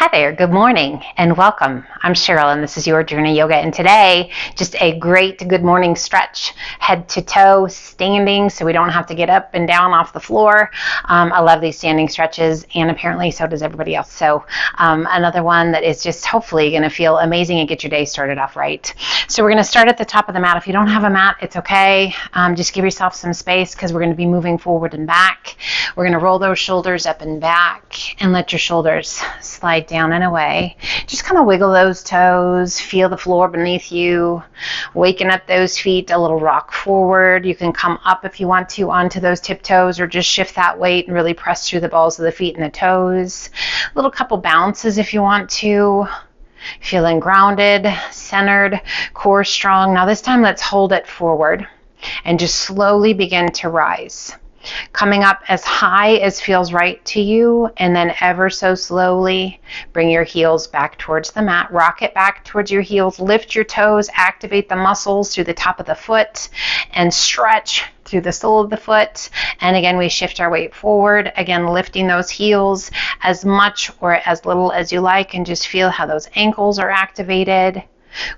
Hi there, good morning and welcome. I'm Cheryl and this is your Journey Yoga, and today just a great good morning stretch, head to toe, standing so we don't have to get up and down off the floor. I love these standing stretches, and apparently so does everybody else. So another one that is just hopefully going to feel amazing and get your day started off right. So we're going to start at the top of the mat. If you don't have a mat, it's okay. Just give yourself some space because we're going to be moving forward and back. We're going to roll those shoulders up and back and let your shoulders slide down and away. Just kind of wiggle those toes, feel the floor beneath you, waking up those feet, a little rock forward. You can come up if you want to onto those tiptoes, or just shift that weight and really press through the balls of the feet and the toes. A little couple bounces if you want to. Feeling grounded, centered, core strong. Now this time let's hold it forward and just slowly begin to rise. Coming up as high as feels right to you, and then ever so slowly bring your heels back towards the mat. Rock it back towards your heels. Lift your toes, activate the muscles through the top of the foot, and stretch through the sole of the foot. And again, we shift our weight forward, again lifting those heels as much or as little as you like, and just feel how those ankles are activated,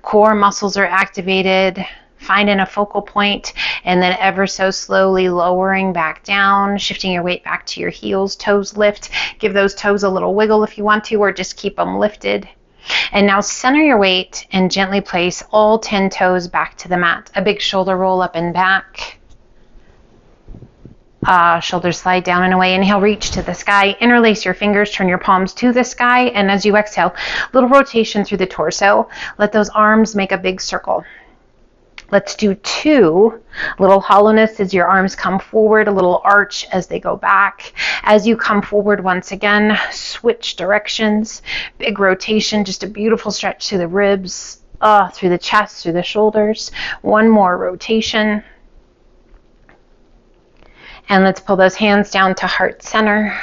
core muscles are activated. Finding a focal point, and then ever so slowly lowering back down, shifting your weight back to your heels. Toes lift. Give those toes a little wiggle if you want to, or just keep them lifted. And now center your weight and gently place all 10 toes back to the mat. A big shoulder roll up and back. Shoulders slide down and away. Inhale, reach to the sky. Interlace your fingers, turn your palms to the sky, and as you exhale, little rotation through the torso. Let those arms make a big circle. Let's do 2. Little hollowness as your arms come forward, a little arch as they go back. As you come forward once again, switch directions. Big rotation, just a beautiful stretch through the ribs, through the chest, through the shoulders. One more rotation. And let's pull those hands down to heart center.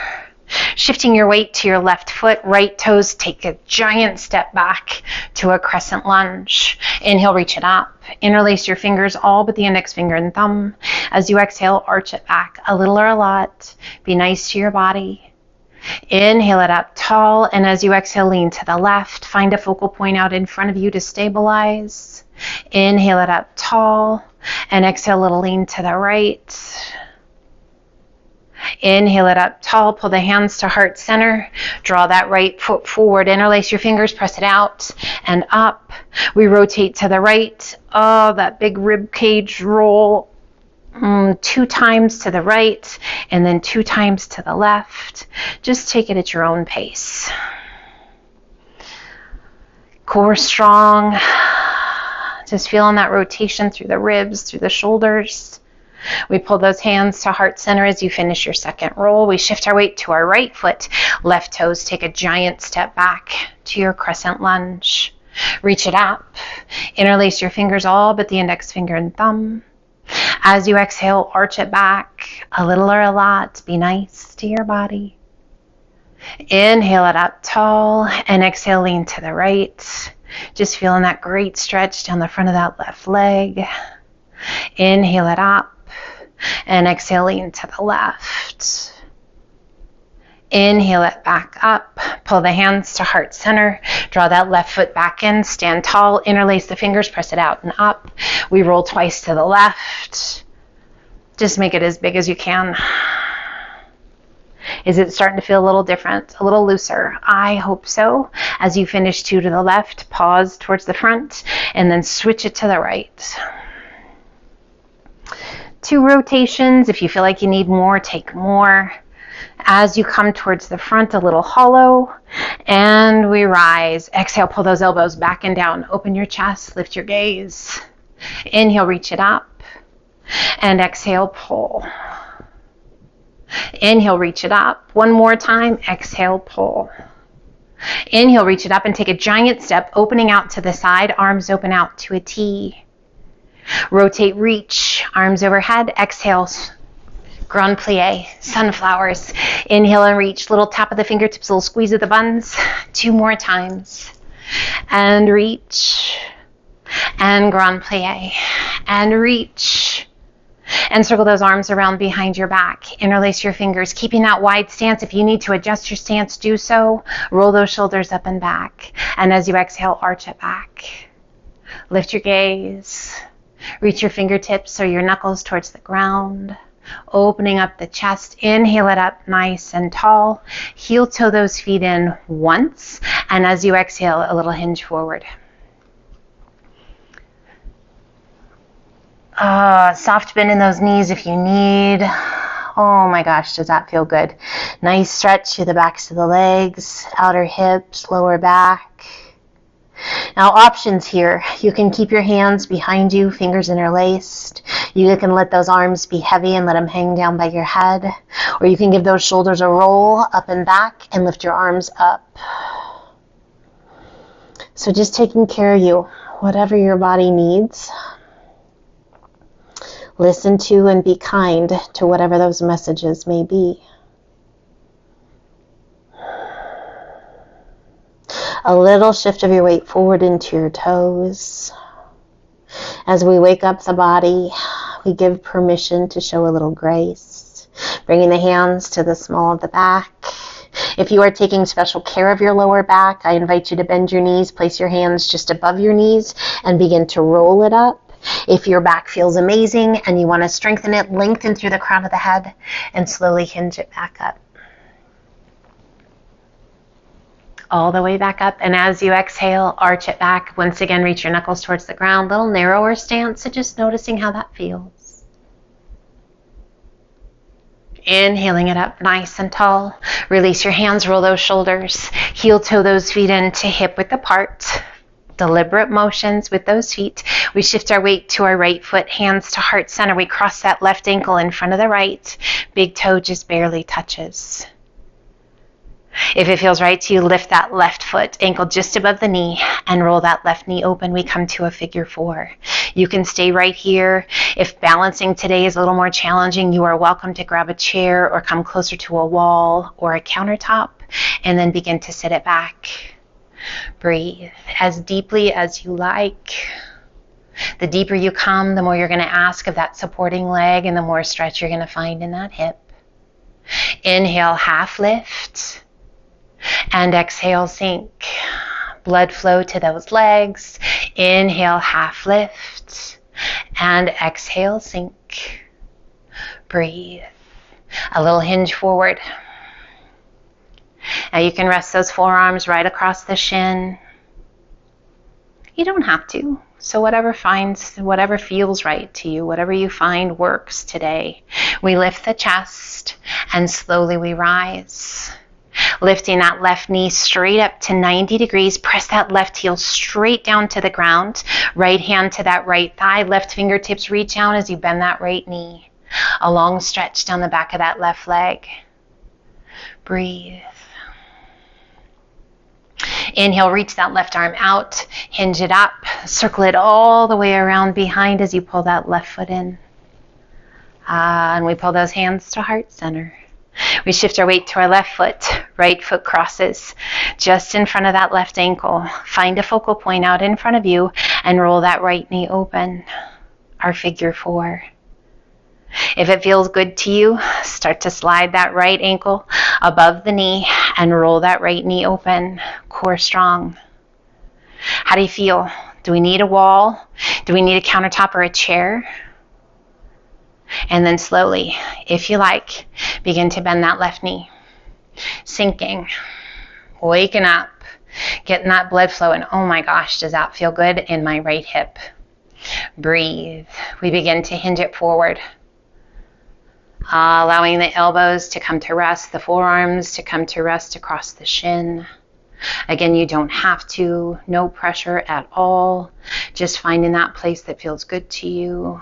Shifting your weight to your left foot, right toes take a giant step back to a crescent lunge. Inhale, reach it up. Interlace your fingers, all but the index finger and thumb. As you exhale, arch it back, a little or a lot. Be nice to your body. Inhale it up tall, and as you exhale, lean to the left. Find a focal point out in front of you to stabilize. Inhale it up tall, and exhale a little lean to the right. Inhale it up tall, pull the hands to heart center, draw that right foot forward, interlace your fingers, press it out and up. We rotate to the right, that big rib cage roll, 2 times to the right and then 2 times to the left. Just take it at your own pace. Core strong, just feeling that rotation through the ribs, through the shoulders. We pull those hands to heart center as you finish your second roll. We shift our weight to our right foot. Left toes take a giant step back to your crescent lunge. Reach it up. Interlace your fingers, all but the index finger and thumb. As you exhale, arch it back, a little or a lot. Be nice to your body. Inhale it up tall, and exhale, lean to the right. Just feeling that great stretch down the front of that left leg. Inhale it up. And exhale, lean to the left. Inhale it back up. Pull the hands to heart center. Draw that left foot back in. Stand tall. Interlace the fingers. Press it out and up. We roll twice to the left. Just make it as big as you can. Is it starting to feel a little different? A little looser? I hope so. As you finish 2 to the left, pause towards the front and then switch it to the right. 2 rotations. If you feel like you need more, take more. As you come towards the front, a little hollow, and we rise. Exhale, pull those elbows back and down. Open your chest, lift your gaze. Inhale, reach it up, and exhale, pull. Inhale, reach it up. One more time. Exhale, pull. Inhale, reach it up and take a giant step, opening out to the side, arms open out to a T. Rotate, reach, arms overhead. Exhale, grand plie, sunflowers. Inhale and reach, little tap of the fingertips, little squeeze of the buns. 2 more times. And reach. And grand plie. And reach. And circle those arms around behind your back. Interlace your fingers, keeping that wide stance. If you need to adjust your stance, do so. Roll those shoulders up and back. And as you exhale, arch it back. Lift your gaze. Reach your fingertips or your knuckles towards the ground. Opening up the chest. Inhale it up nice and tall. Heel toe those feet in once. And as you exhale, a little hinge forward. Soft bend in those knees if you need. Oh my gosh, does that feel good? Nice stretch through the backs of the legs, outer hips, lower back. Now options here. You can keep your hands behind you, fingers interlaced. You can let those arms be heavy and let them hang down by your head. Or you can give those shoulders a roll up and back and lift your arms up. So just taking care of you, whatever your body needs. Listen to and be kind to whatever those messages may be. A little shift of your weight forward into your toes. As we wake up the body, we give permission to show a little grace. Bringing the hands to the small of the back. If you are taking special care of your lower back, I invite you to bend your knees, place your hands just above your knees, and begin to roll it up. If your back feels amazing and you want to strengthen it, lengthen through the crown of the head and slowly hinge it back up. All the way back up. And as you exhale, arch it back. Once again, reach your knuckles towards the ground. Little narrower stance, so just noticing how that feels. Inhaling it up nice and tall. Release your hands, roll those shoulders. Heel toe those feet into hip width apart. Deliberate motions with those feet. We shift our weight to our right foot, hands to heart center. We cross that left ankle in front of the right. Big toe just barely touches. If it feels right to you, lift that left foot, ankle just above the knee, and roll that left knee open. We come to a figure four. You can stay right here. If balancing today is a little more challenging, you are welcome to grab a chair or come closer to a wall or a countertop, and then begin to sit it back. Breathe as deeply as you like. The deeper you come, the more you're going to ask of that supporting leg and the more stretch you're going to find in that hip. Inhale, half lift. And exhale, sink. Blood flow to those legs. Inhale, half lift. And exhale, sink. Breathe. A little hinge forward. Now you can rest those forearms right across the shin. You don't have to. So whatever feels right to you, whatever you find works today. We lift the chest and slowly we rise. Lifting that left knee straight up to 90 degrees. Press that left heel straight down to the ground. Right hand to that right thigh. Left fingertips reach out as you bend that right knee. A long stretch down the back of that left leg. Breathe. Inhale, reach that left arm out, hinge it up, circle it all the way around behind as you pull that left foot in. And we pull those hands to heart center. We shift our weight to our left foot, right foot crosses just in front of that left ankle. Find a focal point out in front of you and roll that right knee open, our figure four. If it feels good to you, start to slide that right ankle above the knee and roll that right knee open, core strong. How do you feel? Do we need a wall? Do we need a countertop or a chair? And then slowly, if you like, begin to bend that left knee. Sinking, waking up, getting that blood flow, and oh my gosh, does that feel good in my right hip? Breathe. We begin to hinge it forward. Allowing the elbows to come to rest, the forearms to come to rest across the shin. Again, you don't have to, no pressure at all. Just finding that place that feels good to you.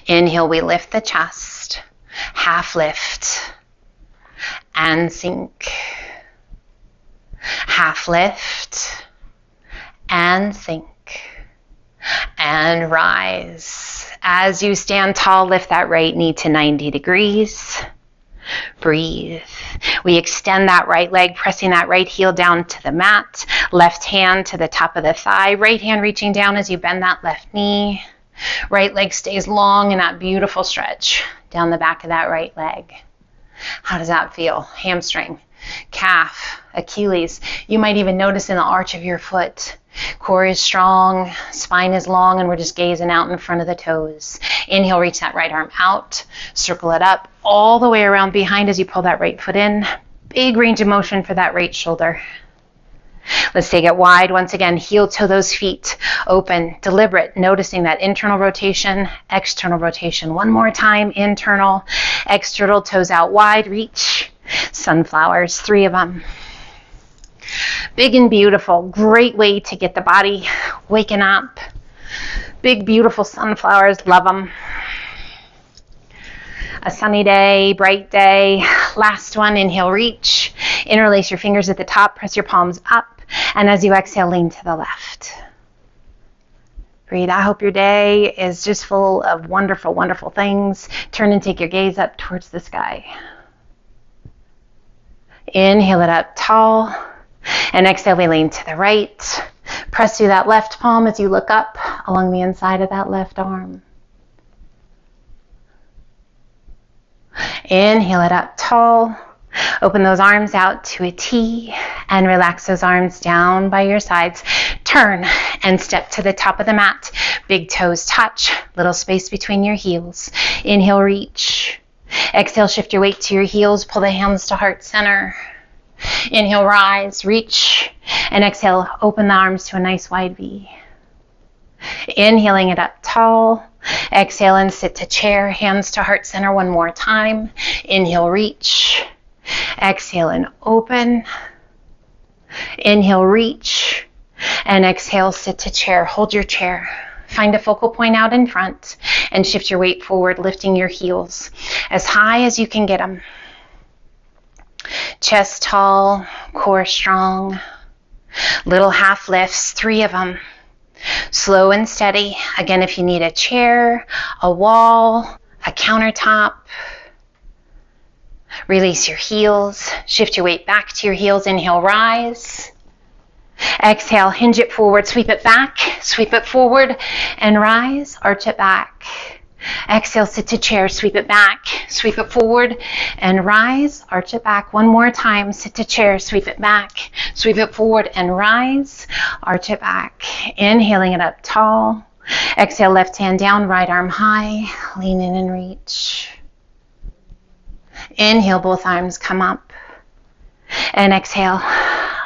Inhale, we lift the chest, half lift, and sink. Half lift, and sink. And rise. As you stand tall, lift that right knee to 90 degrees. Breathe. We extend that right leg, pressing that right heel down to the mat. Left hand to the top of the thigh. Right hand reaching down as you bend that left knee. Right leg stays long in that beautiful stretch down the back of that right leg. How does that feel? Hamstring, calf, Achilles. You might even notice in the arch of your foot. Core is strong, spine is long, and we're just gazing out in front of the toes. Inhale, reach that right arm out, circle it up all the way around behind as you pull that right foot in. Big range of motion for that right shoulder. Let's take it wide. Once again, heel toe those feet open, deliberate, noticing that internal rotation, external rotation. One more time, internal, external, toes out wide, reach. Sunflowers, 3 of them. Big and beautiful, great way to get the body waking up. Big, beautiful sunflowers, love them. A sunny day, bright day. Last one, inhale, reach. Interlace your fingers at the top, press your palms up, and as you exhale, lean to the left. Breathe. I hope your day is just full of wonderful, wonderful things. Turn and take your gaze up towards the sky. Inhale it up tall, and exhale, we lean to the right. Press through that left palm as you look up along the inside of that left arm. Inhale it up tall. Open those arms out to a T and relax those arms down by your sides. Turn and step to the top of the mat. Big toes touch, little space between your heels. Inhale, reach. Exhale, shift your weight to your heels. Pull the hands to heart center. Inhale, rise, reach. And exhale, open the arms to a nice wide V. Inhaling it up tall. Exhale and sit to chair, hands to heart center one more time. Inhale, reach. Exhale and open. Inhale, reach. And exhale, sit to chair. Hold your chair. Find a focal point out in front and shift your weight forward, lifting your heels as high as you can get them. Chest tall, core strong. Little half lifts, 3 of them. Slow and steady. Again, if you need a chair, a wall, a countertop, release your heels. Shift your weight back to your heels. Inhale, rise. Exhale, hinge it forward, sweep it back, sweep it forward, and rise, arch it back. Exhale, sit to chair, sweep it back, sweep it forward, and rise, arch it back. One more time, sit to chair, sweep it back, sweep it forward, and rise, arch it back. Inhaling it up tall. Exhale, left hand down, right arm high, lean in and reach. Inhale, both arms come up. And exhale,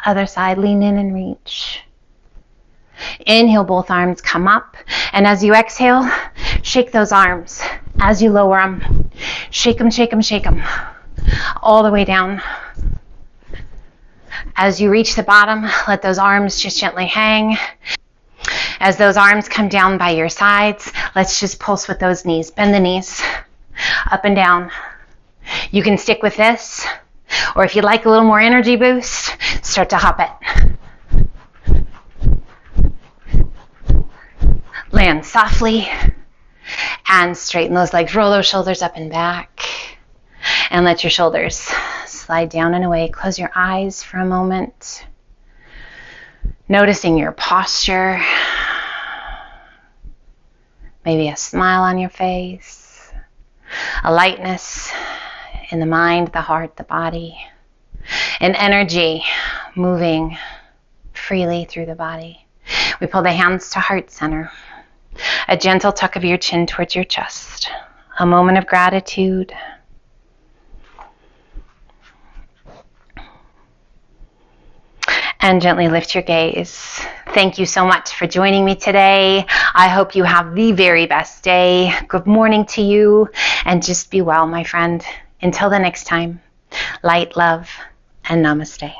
other side, lean in and reach. Inhale, both arms come up. And as you exhale, shake those arms. As you lower them, shake them, shake them, shake them. All the way down. As you reach the bottom, let those arms just gently hang. As those arms come down by your sides, let's just pulse with those knees. Bend the knees, up and down. You can stick with this, or if you'd like a little more energy boost, start to hop it. Land softly and straighten those legs. Roll those shoulders up and back and let your shoulders slide down and away. Close your eyes for a moment. Noticing your posture. Maybe a smile on your face. A lightness in the mind, the heart, the body. An energy moving freely through the body. We pull the hands to heart center. A gentle tuck of your chin towards your chest. A moment of gratitude. And gently lift your gaze. Thank you so much for joining me today. I hope you have the very best day. Good morning to you, and just be well, my friend. Until the next time, light, love, and namaste.